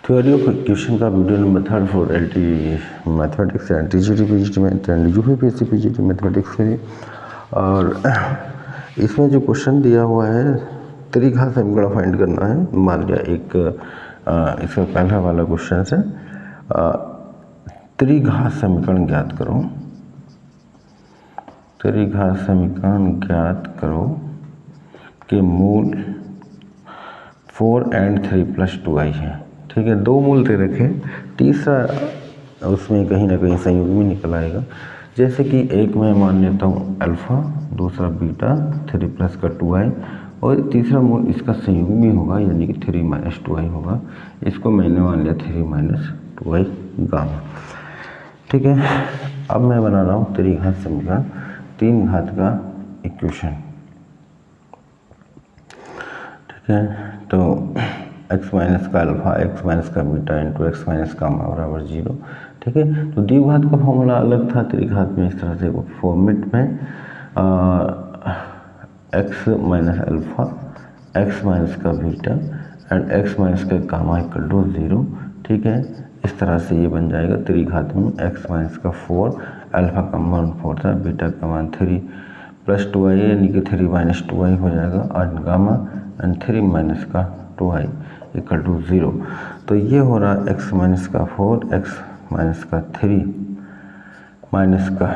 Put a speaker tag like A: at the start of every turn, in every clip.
A: Theory of equation का video number 3 for LT mathematics and TGT PGT math and UPSC PGT mathematics है। और इसमें जो question दिया हुआ है त्रिघात समीकरण फाइंड करना है। मान लिया एक इसका पहला वाला क्वेश्चन है त्रिघात समीकरण ज्ञात करो। त्रिघात समीकरण ज्ञात करो के मूल 4 and 3 + 2i है। ठीक है, दो मूल दे रखे, तीसरा उसमें कहीं ना कहीं संयुग्मी निकल आएगा। जैसे कि एक में मान लेता हूँ अल्फ़ा, दूसरा बीटा, 3 + का 2i और तीसरा मूल इसका संयुग्मी होगा यानी कि 3 - 2i होगा। इसको मैंने मान लिया 3 - 2i गामा। ठीक है, अब मैं बना रहा हूँ त्रिघात समीकरण, 3 घात का इक्वेशन। ठीक है, तो x माइनस का अल्फ़ा, x माइनस का beta into x minus gamma बराबर 0। ठीक है, तो द्विघात का फॉर्मूला अलग था, त्रिघात में इस तरह से फॉर्मेट में x minus alpha, x minus का बीटा एंड x माइनस का गामा इक्वल टू 0। ठीक है, इस तरह से ये बन जाएगा त्रिघात में x माइनस का 4, अल्फ़ा का मान 4 था, बीटा का मान 3 + 2i यानी कि 3 - 2i हो जाएगा और गामा एंड 3 - का 2i इक्वल टू 0। तो ये हो रहा x माइनस का 4, x माइनस का 3 माइनस का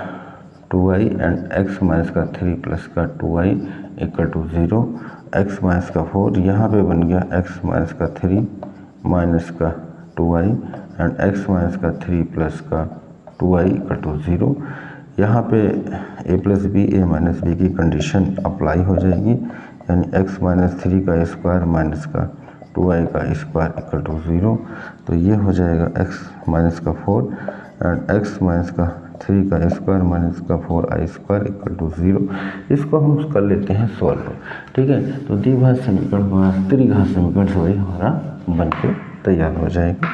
A: 2i एंड x माइनस का 3 + का 2i equal to 0। x minus का 4 यहाँ पे बन गया x माइनस का 3 माइनस का 2i एंड x माइनस का 3 + का 2i इक्वल टू 0। यहाँ पे a + b a - b की कंडीशन अप्लाई हो जाएगी यानी x माइनस 3 का स्क्वायर माइनस का 2i का स्क्वायर इक्वल टू 0। तो ये हो जाएगा x माइनस का 4 एंड x माइनस का 3 का स्क्वायर माइनस का 4i स्क्वायर इक्वल टू 0। इसको हम कर लेते हैं सॉल्व। ठीक है, तो द्विघात समीकरण हमारा त्रिघात समीकरण सॉरी हमारा बन के तैयार हो जाएगा।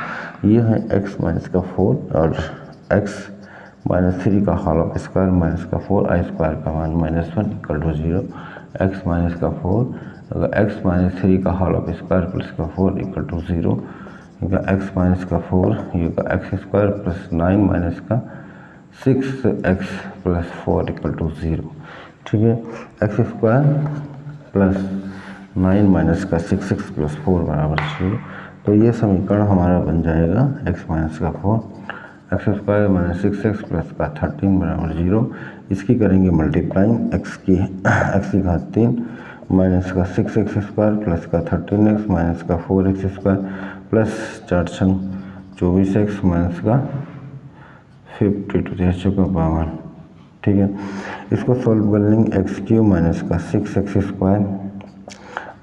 A: ये है x माइनस का 4 और x माइनस 3 का होल स्क्वायर माइनस का 4i स्क्वायर का मान -1 इक्वल टू 0। x माइनस का 4 अगर x माइनस 3 का होल स्क्वायर प्लस का 4 इक्वल टू 0, x माइनस का 4 ये का x स्क्वायर प्लस 9 माइनस का 6x + 4 इक्वल टू 0। ठीक है, x स्क्वायर प्लस 9 माइनस का 6x + 4 बराबर 0। तो ये समीकरण हमारा बन जाएगा x माइनस का 4, x square minus 6x plus का 13 बराबर 0। इसकी करेंगे मल्टीप्लाइंग x की घात 3 माइनस का 6x स्क्वायर प्लस का 13x माइनस का 4x square plus 4 × 24x minus का 52 का पावर। ठीक है, इसको सॉल्व कर लेंगे x³ माइनस का 6x स्क्वायर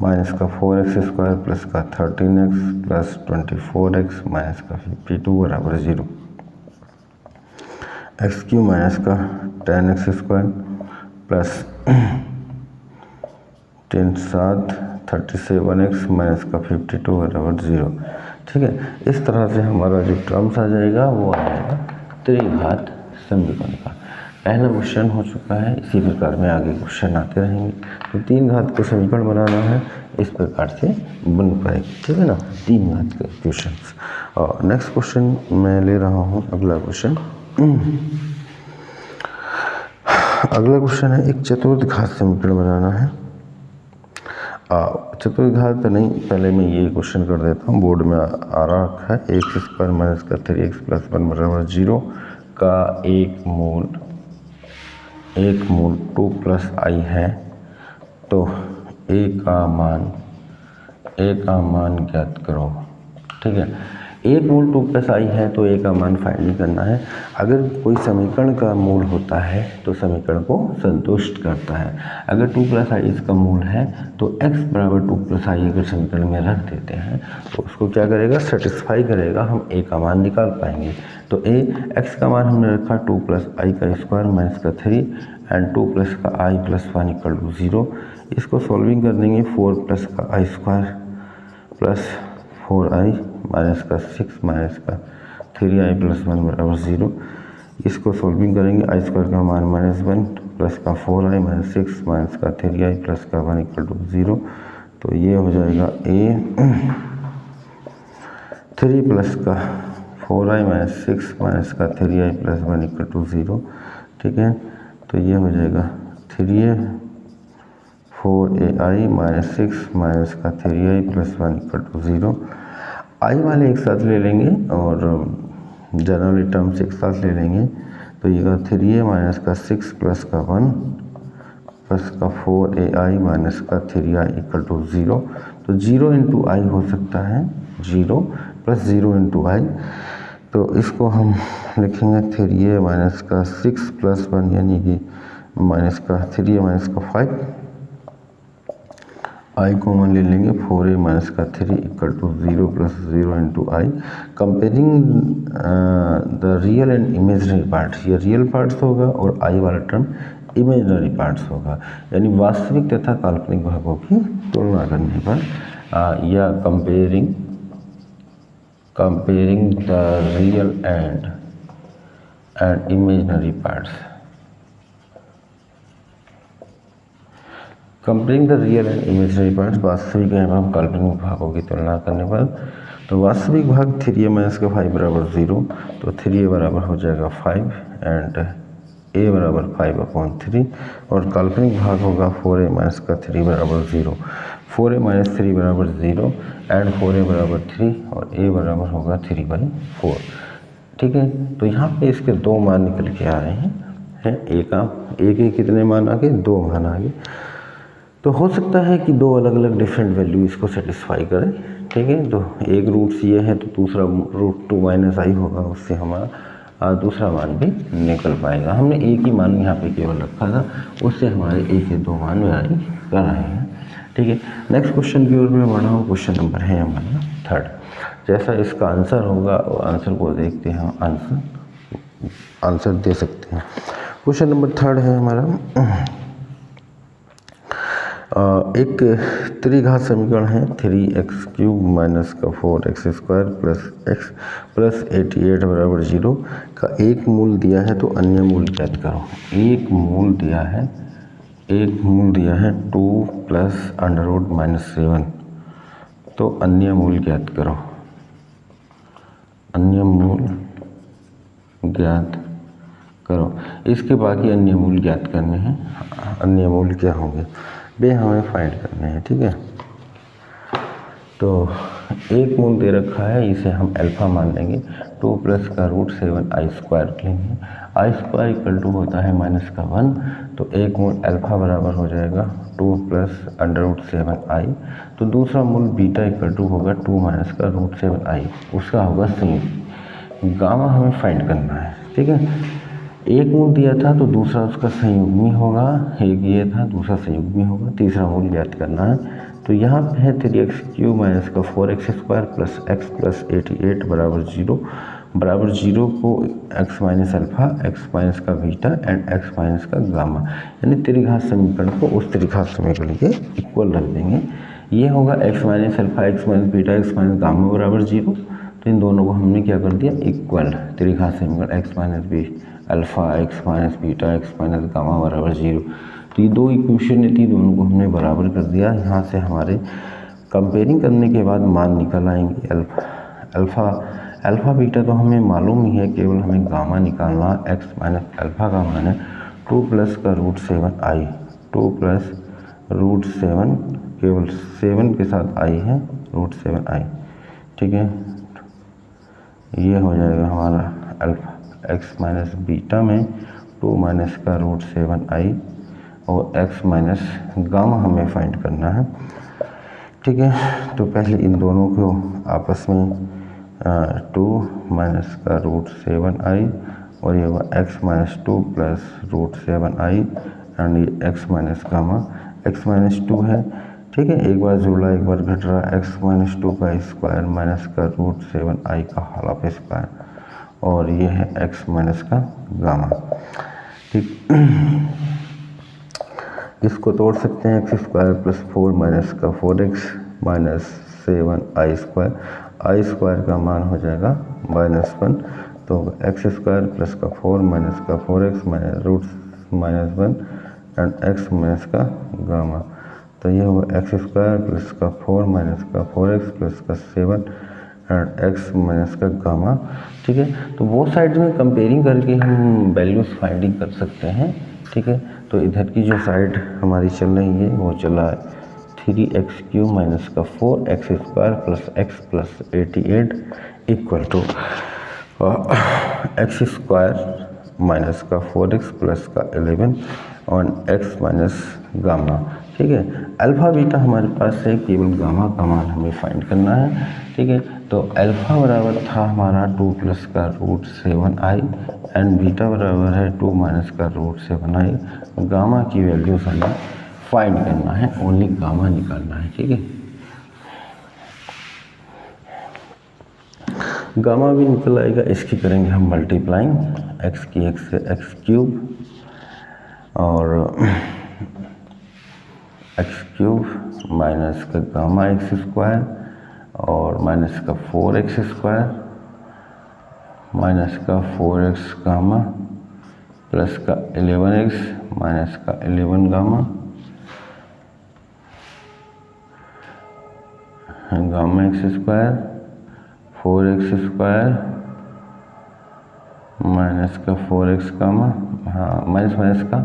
A: माइनस का 4x स्क्वायर प्लस का 13x प्लस 24x माइनस का 52 बराबर 0। x³ माइनस का 10x square plus 10 × 7 37x minus का 52 बराबर 0। ठीक है, इस तरह से हमारा जो टर्म्स आ जाएगा वो आ जाएगा त्रिघात समीकरण का। पहला क्वेश्चन हो चुका है, इसी प्रकार में आगे क्वेश्चन आते रहेंगे। तो 3 घात को समीकरण बनाना है, इस प्रकार से बन पाएगी। ठीक है ना, 3 घात के क्वेश्चन। और नेक्स्ट क्वेश्चन मैं ले रहा हूँ, अगला क्वेश्चन। अगला क्वेश्चन है एक चतुर्घात समीकरण बनाना है। चतुर्घात तो नहीं, पहले मैं ये क्वेश्चन कर देता हूँ, बोर्ड में आ रखा है। x² माइनस का 3x + 1 बराबर 0 का एक मूल 2 + i है। तो a का मान ज्ञात करो। ठीक है, एक मूल 2 + i है तो a का मान फाइंड नहीं करना है। अगर कोई समीकरण का मूल होता है तो समीकरण को संतुष्ट करता है। अगर 2 + i इसका मूल है तो x बराबर 2 + i अगर समीकरण में रख देते हैं तो उसको क्या करेगा, सेटिस्फाई करेगा, हम a का मान निकाल पाएंगे। तो x का मान हमने रखा 2 + i का स्क्वायर माइनस का 3 एंड 2 + का i + 1 इक्वल टू 0। इसको सॉल्विंग कर देंगे, 4 + का i square plus 4i minus का 6 माइनस का 3i + 1 बराबर 0। इसको सॉल्विंग करेंगे, i स्क्वायर का मान -1 प्लस का 4i माइनस 6 माइनस का 3i प्लस का 1 इक्वल टू 0। तो ये हो जाएगा a 3 प्लस का 4i माइनस 6 माइनस का 3i प्लस 1 इक्वल टू 0, ठीक है। तो ये हो जाएगा 3a 4ai माइनस 6 माइनस का 3i प्लस 1 इक्वल टू 0। आई वाले एक साथ ले लेंगे और जनरल टर्म्स एक साथ ले लेंगे, तो ये 3a माइनस का 6 प्लस का 1 प्लस का 4ai माइनस का 3i इक्वल टू 0। तो 0 इंटू आई हो सकता है 0 प्लस 0 इंटू आई, तो इसको हम लिखेंगे 3a माइनस का 6 प्लस 1 यानी कि माइनस का 3a माइनस का 5, आई कॉमन ले लेंगे 4a माइनस का 3 equal to 0 plus 0 into I. Comparing the real and imaginary parts, ये रियल पार्ट्स होगा और आई वाला टर्म इमेजनरी पार्ट्स होगा, यानी वास्तविक तथा काल्पनिक भागों की तुलना करने पर या comparing the real and imaginary parts, comparing the real and imaginary parts, वास्तविक एवं काल्पनिक भागों की तुलना करने पर। तो वास्तविक भाग 3a माइनस का 5 बराबर 0, तो 3a बराबर हो जाएगा 5 एंड a बराबर 5/3, और काल्पनिक भाग होगा 4a माइनस का 3 बराबर 0, 4a माइनस 3 बराबर 0 एंड 4a बराबर 3 और a बराबर होगा 3/4, ठीक है। तो यहाँ पे इसके दो मान निकल के आ रहे हैं, a के कितने मान आ गए, 2 मान आ गए। तो हो सकता है कि दो अलग अलग डिफरेंट वैल्यू इसको सेटिस्फाई करें, ठीक है। तो एक रूट ये है तो दूसरा रूट 2 माइनस आई होगा, उससे हमारा दूसरा मान भी निकल पाएगा। हमने एक ही मान यहाँ पे केवल रखा था, उससे हमारे एक से दो मान वेरी कर रहे हैं, ठीक है। नेक्स्ट क्वेश्चन की ओर मैं बढ़ा हूँ। क्वेश्चन नंबर है हमारा 3rd। जैसा इसका आंसर होगा आंसर को देखते हैं, आंसर दे सकते हैं। क्वेश्चन नंबर 3rd है हमारा, एक त्रिघात समीकरण है 3x³ माइनस का 4x² प्लस x प्लस 88 बराबर 0 का एक मूल दिया है, तो अन्य मूल ज्ञात करो। एक मूल दिया है 2 प्लस अंडर रूट -7, तो अन्य मूल ज्ञात करो। अन्य मूल ज्ञात करो, इसके बाकी अन्य मूल ज्ञात करने हैं। अन्य मूल क्या होंगे वे हमें फाइंड करने हैं, ठीक है। तो एक मूल दे रखा है, इसे हम अल्फा मान लेंगे, 2 प्लस का √7 i² लेंगे। i² इक्वल टू होता है माइनस का 1, तो एक मूल अल्फा बराबर हो जाएगा 2 प्लस √7 i। तो दूसरा मूल बीटा इक्वल टू होगा 2 माइनस का √7 i, उसका होगा संयुग्मी। गामा हमें फाइंड करना है, ठीक है। एक मूल दिया था तो दूसरा उसका संयुग्मी होगा, एक ये था दूसरा संयुग्मी होगा, तीसरा मूल ज्ञात करना है। तो यहाँ पे है 3x³ माइनस का 4x² प्लस x प्लस 88 बराबर 0 को x minus alpha, x minus का बीटा एंड x माइनस का गामा, यानी त्रिघात समीकरण को उस त्रिघात समीकरण के इक्वल रख देंगे। ये होगा x minus alpha, x minus beta, x minus gamma बराबर 0। तो इन दोनों को हमने क्या कर दिया, इक्वल। त्रिघात समीकरण x minus B alpha, x minus beta, x minus gamma बराबर 0। तो ये दो इक्वेशन थी, दोनों को हमने बराबर कर दिया। यहाँ से हमारे कंपेयरिंग करने के बाद मान निकल आएंगे। अल्फा बीटा तो हमें मालूम ही है, केवल हमें गामा निकालना। x माइनस अल्फा का मान है 2 प्लस का √7 i, 2 प्लस √7, केवल 7 के साथ i है √7 i, ठीक है। ये हो जाएगा हमारा अल्फा। x माइनस बीटा में 2 माइनस का √7 i और x माइनस गामा हमें फाइंड करना है, ठीक है। तो पहले इन दोनों को आपस में 2 माइनस का √7 i और ये होगा x minus 2 plus √7 i and ये x minus gamma, x minus 2 है, ठीक है। एक बार जुड़ा एक बार घट रहा, x माइनस 2 का स्क्वायर माइनस का √7 i का होल ऑफ स्क्वायर, और ये है x माइनस का गामा, ठीक। इसको तोड़ सकते हैं, x² प्लस 4 माइनस का 4x माइनस 7 i² का मान हो जाएगा -1। तो x² प्लस का 4 माइनस का 4x minus 1 and x minus का गामा। तो ये होगा x² प्लस का 4 माइनस का 4x प्लस का 7 एंड एक्स माइनस का गामा। ठीक है, तो वो साइड में कंपेयरिंग करके हम वैल्यूज फाइंडिंग कर सकते हैं। ठीक है, तो इधर की जो साइड हमारी चल रही है वो चला 3x³ माइनस का 4x² plus x plus 88 equal to x² minus का 4x प्लस का 11 ऑन x माइनस गामा। ठीक है, अल्फ़ा बीटा हमारे पास है, केवल गामा का मान हमें फाइंड करना है। ठीक है, तो अल्फ़ा बराबर था हमारा 2 प्लस का √7i एंड बीटा बराबर है 2 माइनस का √7i। गामा की वैल्यूज हमें फाइंड करना है, ओनली गामा निकालना है। ठीक है, गामा भी निकल आएगा, इसकी करेंगे हम मल्टीप्लाइंग, x की x से x³ और x³ माइनस का गामा x² और माइनस का 4x² माइनस का 4x गामा प्लस का 11x माइनस का 11 गामा x² 4x² माइनस का 4x गामा, हाँ माइनस माइनस का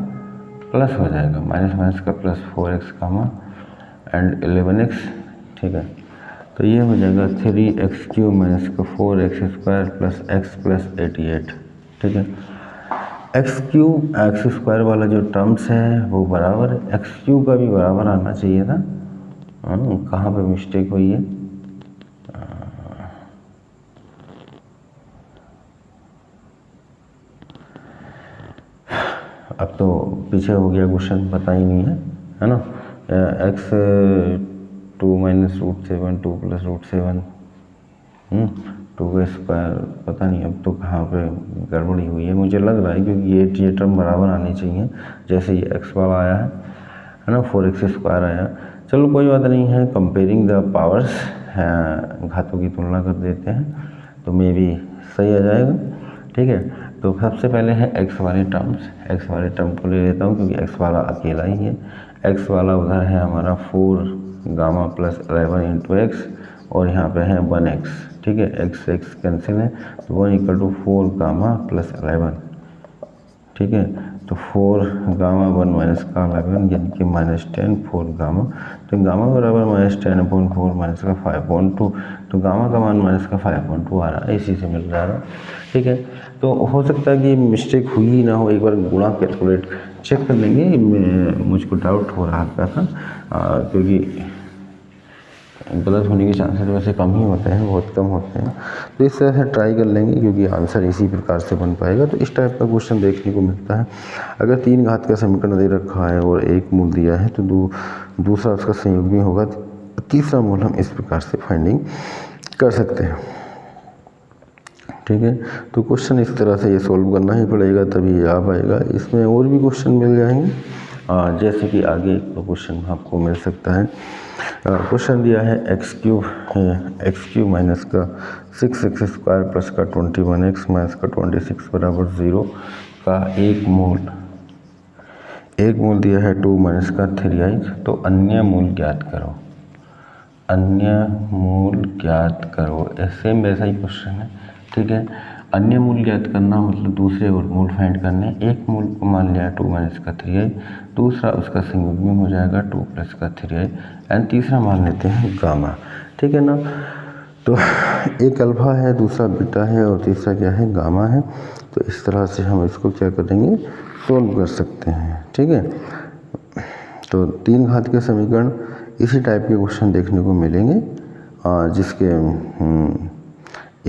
A: प्लस हो जाएगा, माइनस माइनस का plus 4x gamma and 11x। ठीक है, तो ये हो जाएगा 3x³ माइनस का 4x² प्लस x प्लस 88। ठीक है, x³ वाला जो टर्म्स है वो बराबर, x³ का भी बराबर आना चाहिए था। कहाँ पे मिस्टेक हुई है? अब तो पीछे हो गया क्वेश्चन, पता ही नहीं है ना। x² माइनस √7 2 प्लस √7 2² पता नहीं अब तो कहाँ पे गड़बड़ी हुई है, मुझे लग रहा है क्योंकि ये टर्म बराबर आनी चाहिए जैसे ये x वाला आया है ना, 4x² आया। चलो कोई बात नहीं है, कंपेयरिंग द पावर्स, घातों की तुलना कर देते हैं तो मे भी सही आ जाएगा। ठीक है, तो सबसे पहले है x वाले टर्म्स, x वाले टर्म को ले लेता हूँ क्योंकि x वाला अकेला ही है। x वाला उधर है हमारा 4 गामा प्लस 11 इंटू एक्स और यहाँ पे है 1x। ठीक है, x x कैंसिल है तो 1 इक्वल टू 4 गामा प्लस 11। ठीक है, तो 4 गामा 1 माइनस का 11 यानी कि -10 4 गामा, तो गामा बराबर -10/4 माइनस का 5/2, तो गामा का मान माइनस का 5/2 आ रहा है, इसी से मिल रहा है। ठीक है, तो हो सकता है कि मिस्टेक हुई ही ना हो, एक बार गुणा कैलकुलेट चेक कर लेंगे। मुझको डाउट हो रहा था क्योंकि गलत होने के चांसेस वैसे कम ही होते हैं, बहुत कम होते हैं, तो इस तरह से ट्राई कर लेंगे क्योंकि आंसर इसी प्रकार से बन पाएगा। तो इस टाइप का क्वेश्चन देखने को मिलता है। अगर 3 घात का समीकरण दे रखा है और एक मूल दिया है तो दूसरा उसका संयुग्मी होगा, तीसरा मूल हम इस प्रकार से फाइंडिंग कर सकते हैं। ठीक है, तो क्वेश्चन इस तरह से ये सोल्व करना ही पड़ेगा तभी ये आ पाएगा। इसमें और भी क्वेश्चन मिल जाएंगे, जैसे कि आगे एक क्वेश्चन आपको मिल सकता है। क्वेश्चन दिया है x³ माइनस का 6x² प्लस का 21x माइनस का 26 बराबर 0 का एक मूल दिया है 2 माइनस का 3i। तो अन्य मूल ज्ञात करो, अन्य मूल ज्ञात करो, सेम वैसा ही क्वेश्चन है। ठीक है, अन्य मूल ज्ञात करना मतलब दूसरे और मूल फाइंड करने। एक मूल को मान लिया 2 माइनस का 3i, दूसरा उसका संयुग्मी हो जाएगा 2 प्लस का 3i एंड तीसरा मान लेते हैं गामा। ठीक है ना, तो एक अल्फा है, दूसरा बीटा है और तीसरा क्या है, गामा है। तो इस तरह से हम इसको क्या करेंगे, सोल्व कर सकते हैं। ठीक है, तो 3 घात के समीकरण इसी टाइप के क्वेश्चन देखने को मिलेंगे जिसके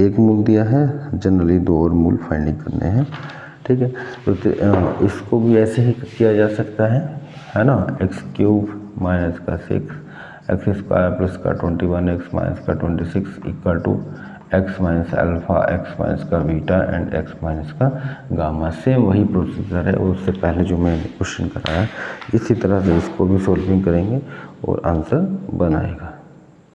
A: एक मूल दिया है, जनरली 2 और मूल फाइंडिंग करने हैं। ठीक है, तो इसको भी ऐसे ही किया जा सकता है ना। x³ माइनस का 6x² प्लस का 21x माइनस का 26 equal to x minus alpha, x minus का बीटा एंड x माइनस का गामा। सेम वही प्रोसीजर है उससे पहले जो मैंने क्वेश्चन कराया, इसी तरह से इसको भी सॉल्विंग करेंगे और आंसर बनाएगा।